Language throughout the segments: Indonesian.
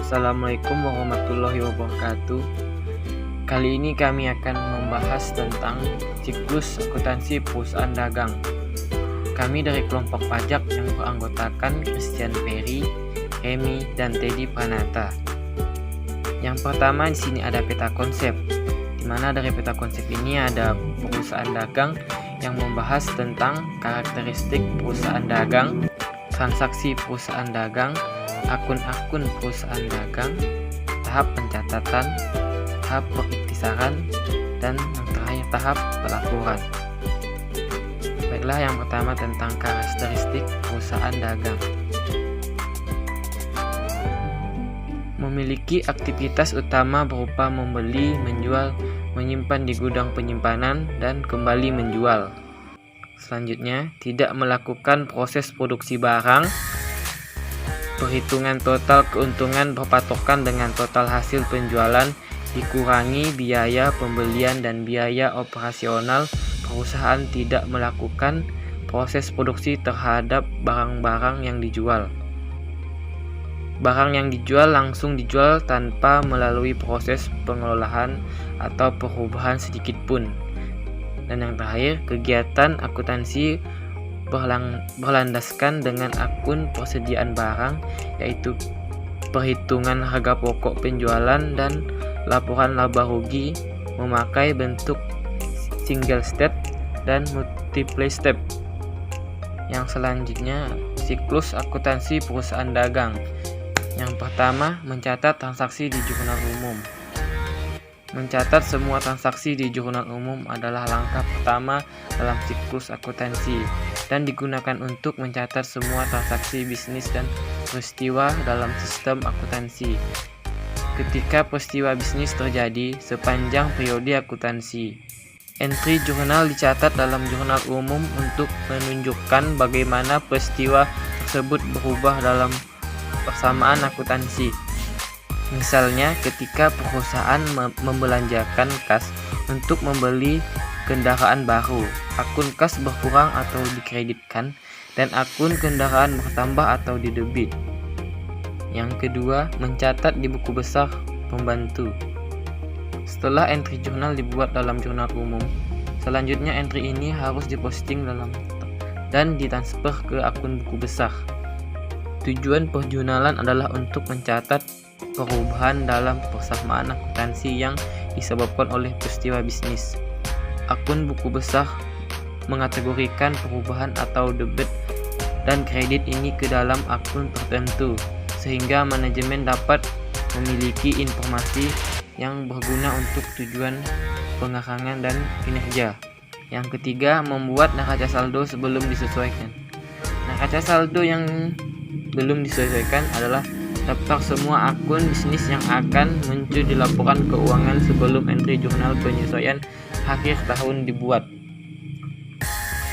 Assalamualaikum warahmatullahi wabarakatuh. Kali ini kami akan membahas tentang siklus akuntansi perusahaan dagang. Kami dari kelompok pajak yang beranggotakan Christian Perry, Remy, dan Teddy Pranata. Yang pertama di sini ada peta konsep, di mana dari peta konsep ini ada perusahaan dagang yang membahas tentang karakteristik perusahaan dagang, transaksi perusahaan dagang, akun-akun perusahaan dagang, tahap pencatatan, tahap pengiktisaran, dan yang terakhir tahap pelaporan. Baiklah, yang pertama tentang karakteristik perusahaan dagang. Memiliki aktivitas utama berupa membeli, menjual, menyimpan di gudang penyimpanan, dan kembali menjual. Selanjutnya, tidak melakukan proses produksi barang. Perhitungan total keuntungan berpatokan dengan total hasil penjualan dikurangi biaya pembelian dan biaya operasional. Perusahaan tidak melakukan proses produksi terhadap barang-barang yang dijual. Barang yang dijual langsung dijual tanpa melalui proses pengelolaan atau perubahan sedikit pun. Dan yang terakhir, kegiatan akuntansi berlandaskan dengan akun persediaan barang, yaitu perhitungan harga pokok penjualan dan laporan laba rugi memakai bentuk single step dan multiple step. Yang selanjutnya, siklus akuntansi perusahaan dagang. Yang pertama, mencatat transaksi di jurnal umum. Mencatat semua transaksi di jurnal umum adalah langkah pertama dalam siklus akuntansi dan digunakan untuk mencatat semua transaksi bisnis dan peristiwa dalam sistem akuntansi. Ketika peristiwa bisnis terjadi sepanjang periode akuntansi, entry jurnal dicatat dalam jurnal umum untuk menunjukkan bagaimana peristiwa tersebut berubah dalam persamaan akuntansi. Misalnya, ketika perusahaan membelanjakan kas untuk membeli kendaraan baru, akun kas berkurang atau dikreditkan, dan akun kendaraan bertambah atau didebit. Yang kedua, mencatat di buku besar pembantu. Setelah entry jurnal dibuat dalam jurnal umum, selanjutnya entry ini harus diposting dan ditransfer ke akun buku besar. Tujuan perjurnalan adalah untuk mencatat perubahan dalam persamaan akuntansi yang disebabkan oleh peristiwa bisnis. Akun buku besar mengategorikan perubahan atau debit dan kredit ini ke dalam akun tertentu, sehingga manajemen dapat memiliki informasi yang berguna untuk tujuan pengakarangan dan kinerja. Yang ketiga, membuat neraca saldo sebelum disesuaikan. Neraca saldo yang belum disesuaikan adalah daftar semua akun bisnis yang akan muncul di laporan keuangan sebelum entry jurnal penyesuaian akhir tahun dibuat.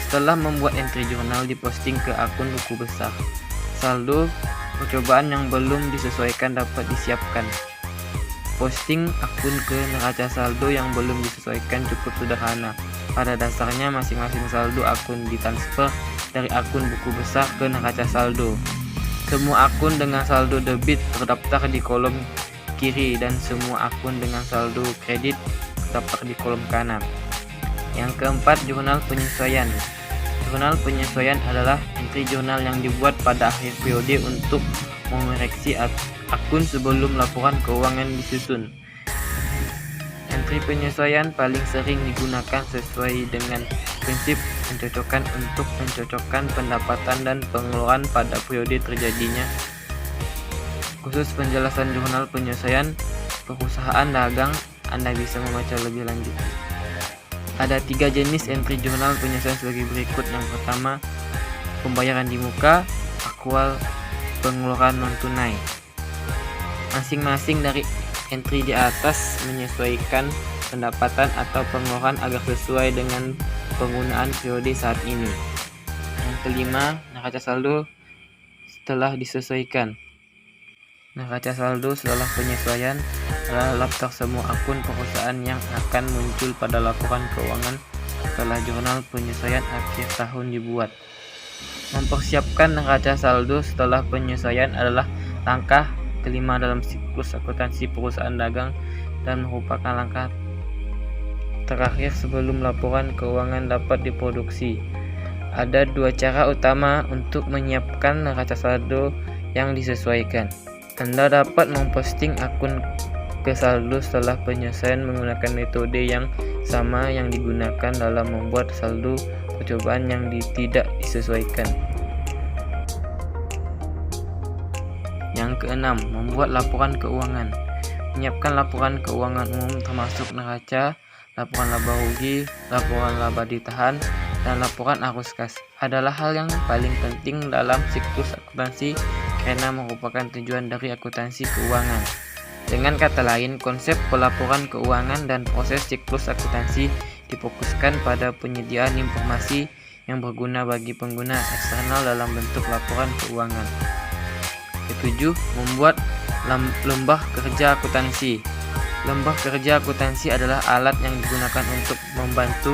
Setelah membuat entry jurnal diposting ke akun buku besar, saldo percobaan yang belum disesuaikan dapat disiapkan. Posting akun ke neraca saldo yang belum disesuaikan cukup sederhana. Pada dasarnya masing-masing saldo akun ditransfer dari akun buku besar ke neraca saldo. Semua akun dengan saldo debit terdaftar di kolom kiri dan semua akun dengan saldo kredit terdaftar di kolom kanan. Yang keempat, jurnal penyesuaian. Jurnal penyesuaian adalah entry jurnal yang dibuat pada akhir periode untuk mengoreksi akun sebelum laporan keuangan disusun. Entry penyesuaian paling sering digunakan sesuai dengan prinsip pencocokan untuk mencocokkan pendapatan dan pengeluaran pada periode terjadinya. Khusus penjelasan jurnal penyesuaian perusahaan dagang, Anda bisa membaca lebih lanjut. Ada 3 jenis entry jurnal penyesuaian sebagai berikut. Yang pertama, pembayaran di muka, aktual, pengeluaran non tunai. Masing-masing dari entry di atas menyesuaikan pendapatan atau pengeluaran agar sesuai dengan penggunaan periode saat ini. Yang kelima, neraca saldo setelah disesuaikan. Neraca saldo setelah penyesuaian adalah daftar semua akun perusahaan yang akan muncul pada laporan keuangan setelah jurnal penyesuaian akhir tahun dibuat. Mempersiapkan neraca saldo setelah penyesuaian adalah langkah kelima dalam siklus akuntansi perusahaan dagang dan merupakan langkah terakhir sebelum laporan keuangan dapat diproduksi. Ada dua cara utama untuk menyiapkan neraca saldo yang disesuaikan. Anda dapat memposting akun ke saldo setelah penyesuaian menggunakan metode yang sama yang digunakan dalam membuat saldo percobaan yang tidak disesuaikan. Yang keenam, membuat laporan keuangan. Menyiapkan laporan keuangan umum termasuk neraca, laporan laba rugi, laporan laba ditahan, dan laporan arus kas adalah hal yang paling penting dalam siklus akuntansi karena merupakan tujuan dari akuntansi keuangan. Dengan kata lain, konsep pelaporan keuangan dan proses siklus akuntansi difokuskan pada penyediaan informasi yang berguna bagi pengguna eksternal dalam bentuk laporan keuangan. Ketujuh, membuat lembah kerja akuntansi. Lembah kerja akuntansi adalah alat yang digunakan untuk membantu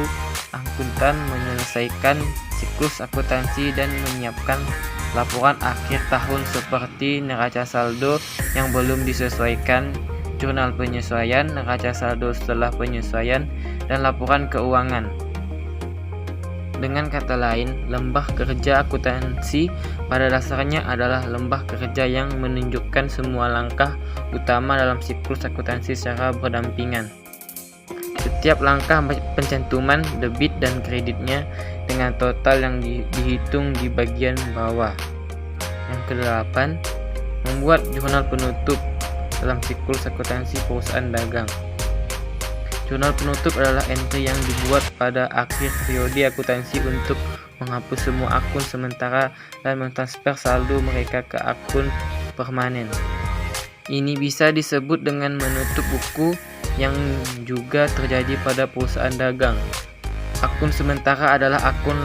akuntan menyelesaikan siklus akuntansi dan menyiapkan laporan akhir tahun seperti neraca saldo yang belum disesuaikan, jurnal penyesuaian, neraca saldo setelah penyesuaian, dan laporan keuangan. Dengan kata lain, lembah kerja akuntansi pada dasarnya adalah lembah kerja yang menunjukkan semua langkah utama dalam siklus akuntansi secara berdampingan. Setiap langkah pencantuman debit dan kreditnya dengan total yang dihitung di bagian bawah. Yang kedelapan, membuat jurnal penutup dalam siklus akuntansi perusahaan dagang. Jurnal penutup adalah entry yang dibuat pada akhir periode akuntansi untuk menghapus semua akun sementara dan mentransfer saldo mereka ke akun permanen. Ini bisa disebut dengan menutup buku yang juga terjadi pada perusahaan dagang. Akun sementara adalah akun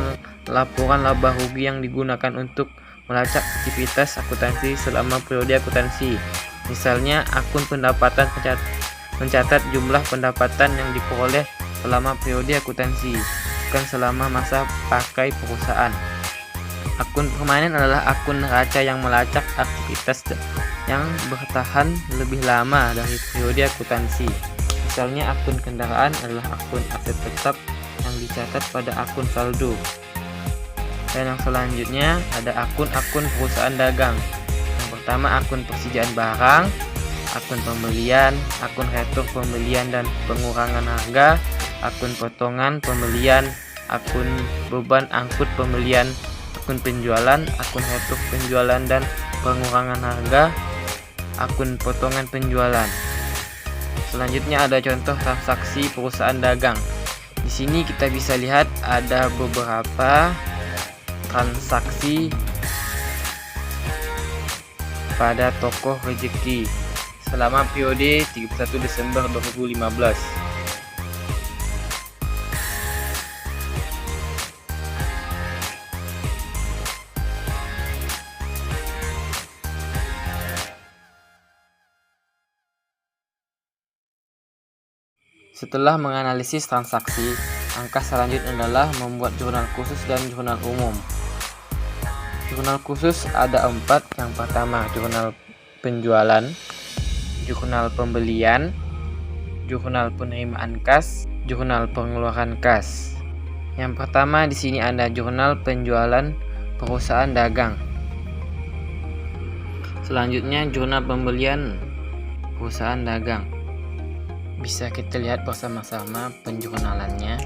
laporan laba rugi yang digunakan untuk melacak aktivitas akuntansi selama periode akuntansi. Misalnya, akun pendapatan mencatat jumlah pendapatan yang diperoleh selama periode akuntansi, bukan selama masa pakai perusahaan. Akun permanen adalah akun neraca yang melacak aktivitas yang bertahan lebih lama dari periode akuntansi. Misalnya, akun kendaraan adalah akun aset tetap yang dicatat pada akun saldo. Dan yang selanjutnya ada akun-akun perusahaan dagang. Yang pertama, akun persediaan barang, akun pembelian, akun retur pembelian dan pengurangan harga, akun potongan pembelian, akun beban angkut pembelian, akun penjualan, akun retur penjualan dan pengurangan harga, akun potongan penjualan. Selanjutnya ada contoh transaksi perusahaan dagang. Di sini kita bisa lihat ada beberapa transaksi pada toko rezeki selama periode 31 Desember 2015. Setelah menganalisis transaksi, langkah selanjutnya adalah membuat jurnal khusus dan jurnal umum. Jurnal khusus ada 4. Yang pertama, jurnal penjualan, jurnal pembelian, jurnal penerimaan kas, jurnal pengeluaran kas. Yang pertama di sini ada jurnal penjualan perusahaan dagang. Selanjutnya jurnal pembelian perusahaan dagang. Bisa kita lihat bersama-sama penjurnalannya.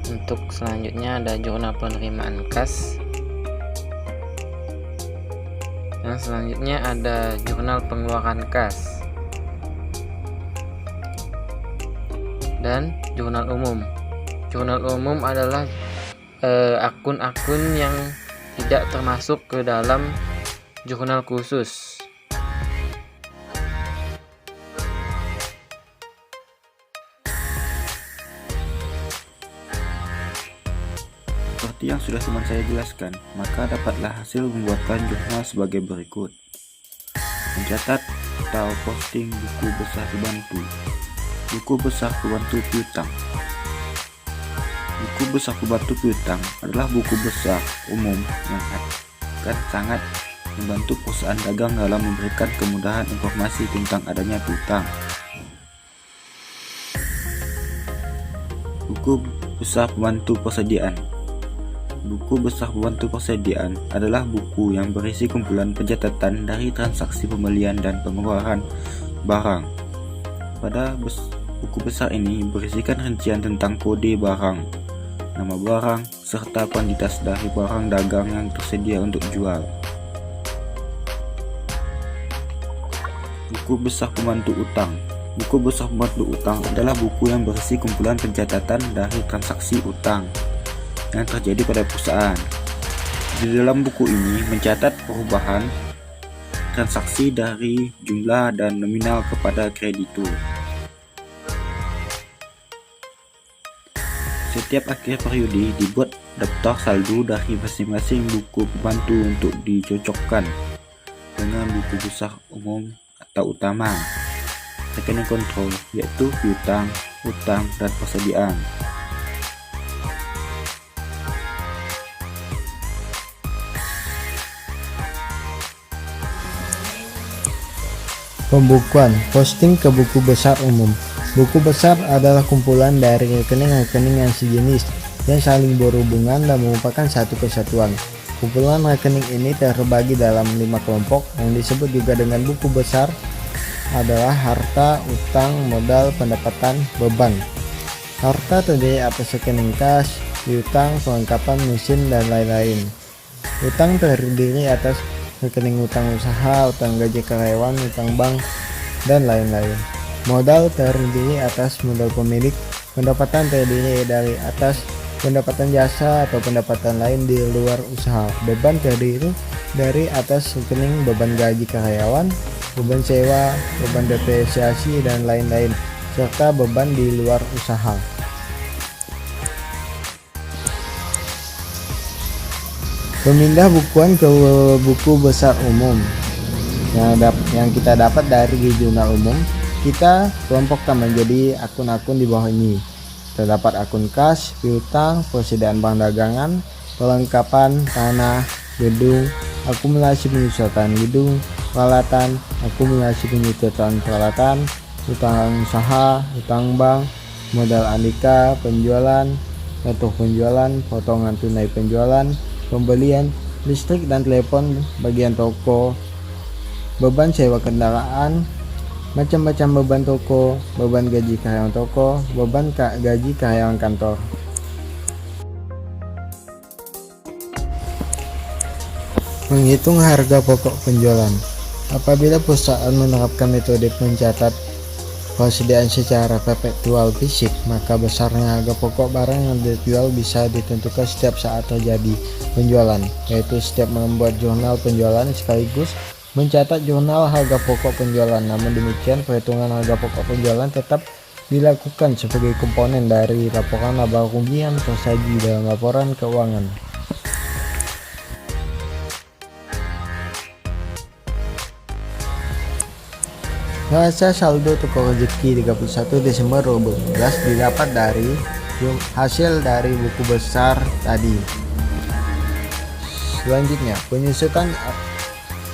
Untuk selanjutnya ada jurnal penerimaan kas. Dan selanjutnya ada jurnal pengeluaran kas dan jurnal umum. Jurnal umum adalah akun-akun yang tidak termasuk ke dalam jurnal khusus. Seperti yang sudah teman saya jelaskan, maka dapatlah hasil membuatkan jurnal sebagai berikut. Mencatat atau posting buku besar kebantu. Buku besar kebantu piutang. Buku besar kebantu piutang adalah buku besar umum yang akan sangat membantu perusahaan dagang dalam memberikan kemudahan informasi tentang adanya piutang. Buku besar pembantu persediaan. Buku besar pembantu persediaan adalah buku yang berisi kumpulan pencatatan dari transaksi pembelian dan pengeluaran barang. Pada buku besar ini berisikan rincian tentang kode barang, nama barang, serta kuantitas dari barang dagang yang tersedia untuk jual. Buku besar pembantu utang. Buku besar pembantu utang adalah buku yang berisi kumpulan pencatatan dari transaksi utang yang terjadi pada perusahaan. Di dalam buku ini mencatat perubahan transaksi dari jumlah dan nominal kepada kreditur. Setiap akhir periode dibuat daftar saldo dari masing-masing buku pembantu untuk dicocokkan dengan buku besar umum atau utama. Rekening kontrol yaitu piutang, utang, dan persediaan. Pembukuan posting ke buku besar umum. Buku besar adalah kumpulan dari rekening-rekening yang sejenis yang saling berhubungan dan merupakan satu kesatuan. Kumpulan rekening ini terbagi dalam 5 kelompok yang disebut juga dengan buku besar adalah harta, utang, modal, pendapatan, beban. Harta terdiri atas rekening kas, piutang, perlengkapan mesin, dan lain-lain. Utang terdiri atas rekening utang usaha, utang gaji karyawan, utang bank, dan lain-lain. Modal terdiri atas modal pemilik. Pendapatan terdiri dari atas pendapatan jasa atau pendapatan lain di luar usaha. Beban terdiri dari atas rekening beban gaji karyawan, beban sewa, beban depresiasi, dan lain-lain, serta beban di luar usaha. Pemindah bukuan ke buku besar umum yang kita dapat dari jurnal umum, kita kelompokkan menjadi akun-akun di bawah ini. Terdapat akun kas, piutang, persediaan barang dagangan, perlengkapan, tanah, gedung, akumulasi penyesuaian gedung, peralatan, akumulasi penyesuaian peralatan, utang usaha, utang bank, modal andika, penjualan, contoh penjualan, potongan tunai penjualan, pembelian, listrik dan telepon, bagian toko, beban sewa kendaraan, macam-macam beban toko, beban gaji karyawan toko, beban gaji karyawan kantor. Menghitung harga pokok penjualan. Apabila perusahaan menerapkan metode mencatat persediaan secara perpetual fisik, maka besarnya harga pokok barang yang dijual bisa ditentukan setiap saat terjadi penjualan, yaitu setiap membuat jurnal penjualan sekaligus mencatat jurnal harga pokok penjualan. Namun demikian, perhitungan harga pokok penjualan tetap dilakukan sebagai komponen dari laporan laba rugi yang tersaji dalam laporan keuangan. Neraca saldo toko rezeki 31 Desember 2012 didapat dari hasil dari buku besar tadi. Selanjutnya, penyusutan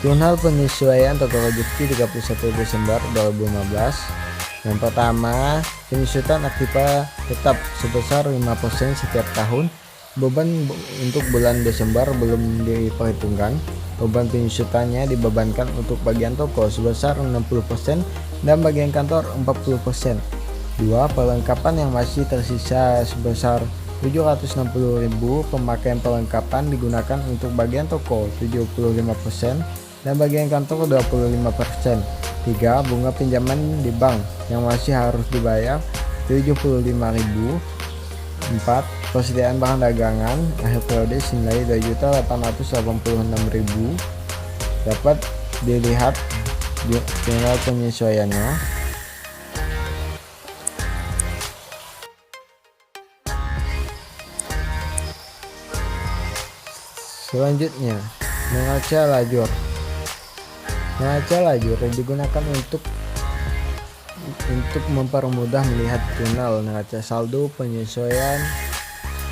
jurnal penyesuaian toko rezeki 31 Desember 2015. Yang pertama, penyusutan aktiva tetap sebesar 5% setiap tahun. Beban untuk bulan Desember belum diperhitungkan. Beban penyusutannya dibebankan untuk bagian toko sebesar 60% dan bagian kantor 40%. 2. Perlengkapan yang masih tersisa sebesar 760.000. Pemakaian perlengkapan digunakan untuk bagian toko 75% dan bagian kantor 25%. 3. Bunga pinjaman di bank yang masih harus dibayar 75.000. 4. Persediaan bahan dagangan akhir periode senilai 2.886.000 dapat dilihat di jurnal penyesuaiannya. Selanjutnya, neraca lajur. Neraca lajur digunakan untuk mempermudah melihat jurnal neraca saldo penyesuaian,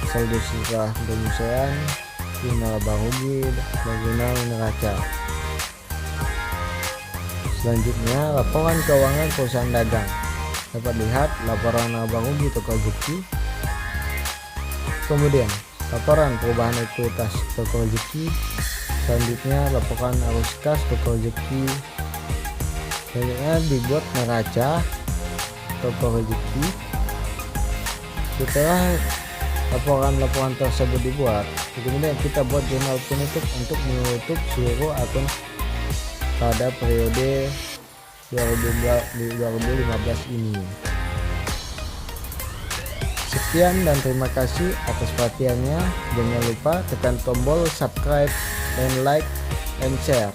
saldo setelah penyesuaian, jurnal laba rugi, dan jurnal neraca. Selanjutnya, laporan keuangan perusahaan dagang. Dapat lihat laporan laba rugi toko rezeki. Kemudian, laporan perubahan ekuitas toko rezeki. Selanjutnya, laporan arus kas toko rezeki. Selanjutnya dibuat neraca toko rezeki. Setelah laporan-laporan tersebut dibuat, kemudian kita buat jurnal penutup untuk menutup seluruh akun pada periode 2015 ini. Sekian dan terima kasih atas perhatiannya. Jangan lupa tekan tombol subscribe dan like and share.